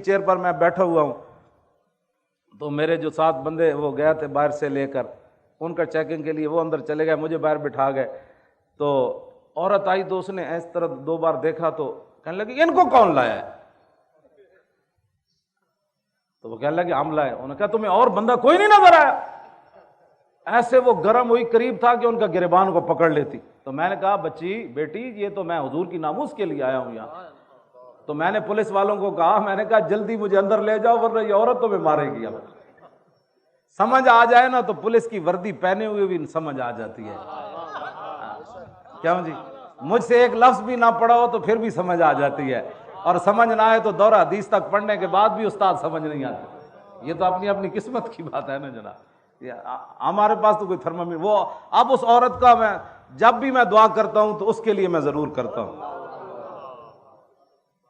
Chair پر میں بیٹھا ہوا ہوں، تو میرے جو 7 بندے وہ گئے تھے باہر سے لے کر ان کا چیکنگ کے لیے، وہ اندر چلے گئے، مجھے باہر بٹھا گئے۔ تو عورت آئی تو اس نے اس طرح 2 بار دیکھا تو کہنے لگی ان کو کون لایا ہے؟ تو وہ کہنے لگے ہم لائے۔ انہوں نے کہا تمہیں اور بندہ کوئی نہیں نظر آیا؟ ایسے وہ گرم ہوئی، قریب تھا کہ ان کا گریبان کو پکڑ لیتی۔ تو میں نے کہا بچی بیٹی یہ تو میں حضور کی ناموس کے لیے آیا ہوں یہاں۔ تو میں نے پولیس والوں کو کہا، میں نے کہا جلدی مجھے اندر لے جاؤ ورنہ یہ عورت تو میں مارے گی۔ اب سمجھ آ جائے نا تو پولیس کی وردی پہنے ہوئے بھی سمجھ آ جاتی ہے۔ کیوں جی؟ مجھ سے ایک لفظ بھی نہ پڑھا ہو تو پھر بھی سمجھ آ جاتی ہے، اور سمجھ نہ آئے تو دورہ حدیث تک پڑھنے کے بعد بھی استاد سمجھ نہیں آتی۔ یہ تو اپنی اپنی قسمت کی بات ہے نا جناب، ہمارے پاس تو کوئی تھرمامیٹر وہ اب اس عورت کا میں جب بھی میں دعا کرتا ہوں تو اس کے لیے میں ضرور کرتا ہوں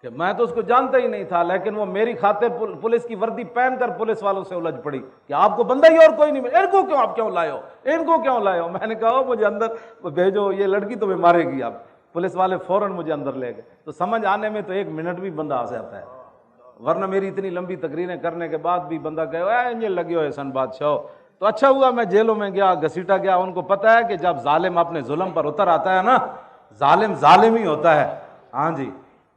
کہ میں تو اس کو جانتا ہی نہیں تھا، لیکن وہ میری خاطر پولیس کی وردی پہن کر پولیس والوں سے الجھ پڑی کہ آپ کو بندہ ہی اور کوئی نہیں ملا، ان کو کیوں آپ کیوں لائے ہو، ان کو کیوں لائے ہو؟ میں نے کہا مجھے اندر بھیجو، یہ لڑکی تمہیں مارے گی۔ اب پولیس والے فوراً مجھے اندر لے گئے۔ تو سمجھ آنے میں تو 1 منٹ بھی بندہ آ جاتا ہے، ورنہ میری اتنی لمبی تقریریں کرنے کے بعد بھی بندہ کہے انجل لگے ہوئے سن بادشاہ۔ تو اچھا ہوا میں جیلوں میں گیا، گھسیٹا گیا۔ ان کو پتہ ہے کہ جب ظالم اپنے ظلم پر اتر آتا ہے نا، ظالم ظالم ہی ہوتا ہے۔ ہاں جی،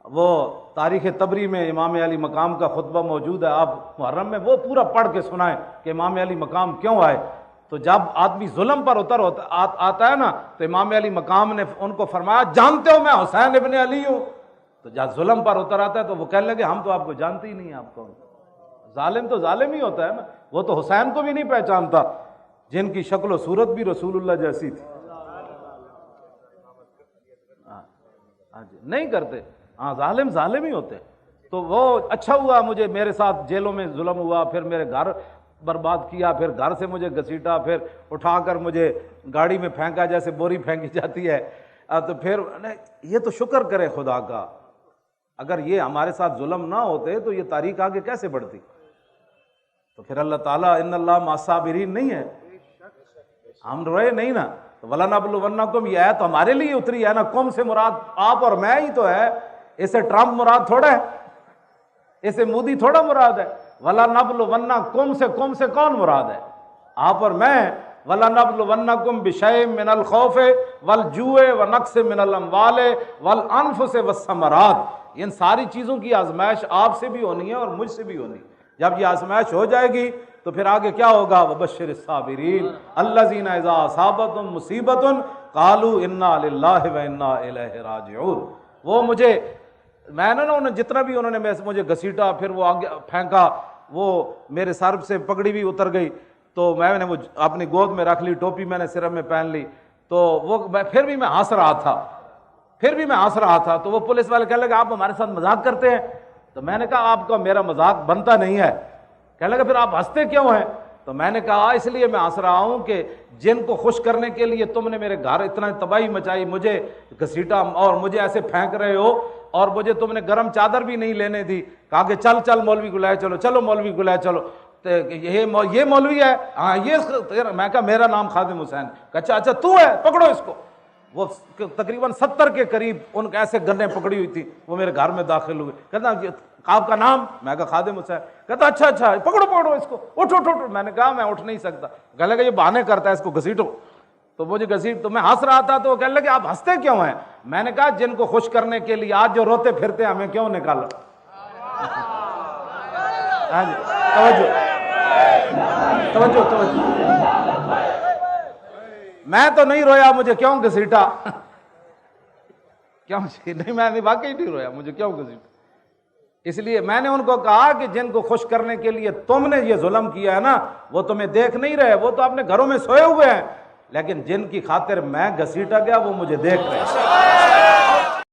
وہ تاریخ طبری میں امام علی مقام کا خطبہ موجود ہے، آپ محرم میں وہ پورا پڑھ کے سنائیں کہ امام علی مقام کیوں آئے۔ تو جب آدمی ظلم پر اتر آتا ہے نا تو امام علی مقام نے ان کو فرمایا جانتے ہو میں حسین ابن علی ہوں؟ تو جب ظلم پر اتر آتا ہے تو وہ کہنے لگے ہم تو آپ کو جانتے ہی نہیں ہیں، آپ کون؟ ظالم تو ظالم ہی ہوتا ہے نا، وہ تو حسین کو بھی نہیں پہچانتا جن کی شکل و صورت بھی رسول اللہ جیسی تھی۔ ہاں جی، نہیں کرتے، ہاں ظالم ظالم ہی ہوتے۔ تو وہ اچھا ہوا مجھے میرے ساتھ جیلوں میں ظلم ہوا، پھر میرے گھر برباد کیا، پھر گھر سے مجھے گھسیٹا، پھر اٹھا کر مجھے گاڑی میں پھینکا جیسے بوری پھینکی جاتی ہے۔ تو پھر یہ تو شکر کرے خدا کا، اگر یہ ہمارے ساتھ ظلم نہ ہوتے تو یہ تاریخ آگے کیسے بڑھتی؟ تو پھر اللہ تعالیٰ ان اللہ مع الصابرین نہیں ہے، ہم روئے نہیں نا۔ وَلَنَبْلُوَنَّكُمْ یہ آیت تو ہمارے لیے اتری ہے نا، کم سے مراد آپ اور میں ہی تو ہے، اسے ٹرمپ مراد تھوڑا ہے، اسے مودی تھوڑا مراد ہے۔ وَلَنَبْلُوَنَّكُمْ سے کم سے کون مراد ہے؟ آپ اور میں۔ وَلَنَبْلُوَنَّكُمْ بِشَيْءٍ مِّنَ الْخَوْفِ وَالْجُوعِ وَنَقْصٍ مِّنَ الْأَمْوَالِ وَالْأَنفُسِ وَالثَّمَرَاتِ، ان ساری چیزوں کی آزمائش آپ سے بھی ہونی ہے اور مجھ سے بھی ہونی ہے۔ جب یہ آزمائش ہو جائے گی تو پھر آگے کیا ہوگا؟ وَبَشِّرِ الصَّابِرِينَ الَّذِينَ إِذَا أَصَابَتْهُمْ مُصِيبَةٌ قَالُوا إِنَّا لِلَّهِ وَإِنَّا إِلَيْهِ راجعون۔ وہ مجھے میں نے انہوں نے جتنا بھی انہوں نے مجھے گھسیٹا، پھر وہ آگے پھینکا، وہ میرے سر سے پگڑی بھی اتر گئی، تو میں نے وہ اپنی گود میں رکھ لی، ٹوپی میں نے سر میں پہن لی، تو وہ پھر بھی میں ہنس رہا تھا، تو وہ پولیس والے کہنے لگے آپ ہمارے ساتھ مذاق کرتے ہیں؟ تو میں نے کہا آپ کا میرا مذاق بنتا نہیں ہے۔ کہنے لگا پھر آپ ہنستے کیوں ہیں؟ تو میں نے کہا اس لیے میں ہنس رہا ہوں کہ جن کو خوش کرنے کے لیے تم نے میرے گھر اتنا تباہی مچائی، مجھے گھسیٹا اور مجھے ایسے پھینک رہے ہو، اور مجھے تم نے گرم چادر بھی نہیں لینے دی، کہا کہ چل مولوی کو لائے چلو، چلو مولوی کو لائے چلو، یہ مولوی ہے؟ ہاں یہ۔ میں کہا میرا نام خادم حسین۔ اچھا تو ہے، پکڑو اس کو۔ وہ تقریباً 70 کے قریب ان کے ایسے گنیں پکڑی ہوئی تھی، وہ میرے گھر میں داخل ہوئے۔ کہتا آپ کا نام؟ میں کہا خادم حسین۔ کہتا اچھا پکڑو اس کو، اٹھو۔ میں نے کہا میں اٹھ نہیں سکتا۔ کہنے لگا یہ بہانے کرتا ہے، اس کو گھسیٹو۔ تو مجھے تو میں ہنس رہا تھا، تو وہ کہنے لگے آپ ہنستے کیوں ہیں؟ میں نے کہا جن کو خوش کرنے کے لیے آج جو روتے پھرتے ہمیں کیوں نکالا؟ ہاں جی، توجہ۔ میں تو نہیں رویا، مجھے کیوں گھسیٹا؟ کیوں؟ نہیں میں واقعی نہیں رویا، مجھے کیوں گھسیٹا؟ اس لیے میں نے ان کو کہا کہ جن کو خوش کرنے کے لیے تم نے یہ ظلم کیا ہے نا، وہ تمہیں دیکھ نہیں رہے، وہ تو اپنے گھروں میں سوئے ہوئے ہیں، لیکن جن کی خاطر میں گھسیٹا گیا وہ مجھے دیکھ رہے ہیں۔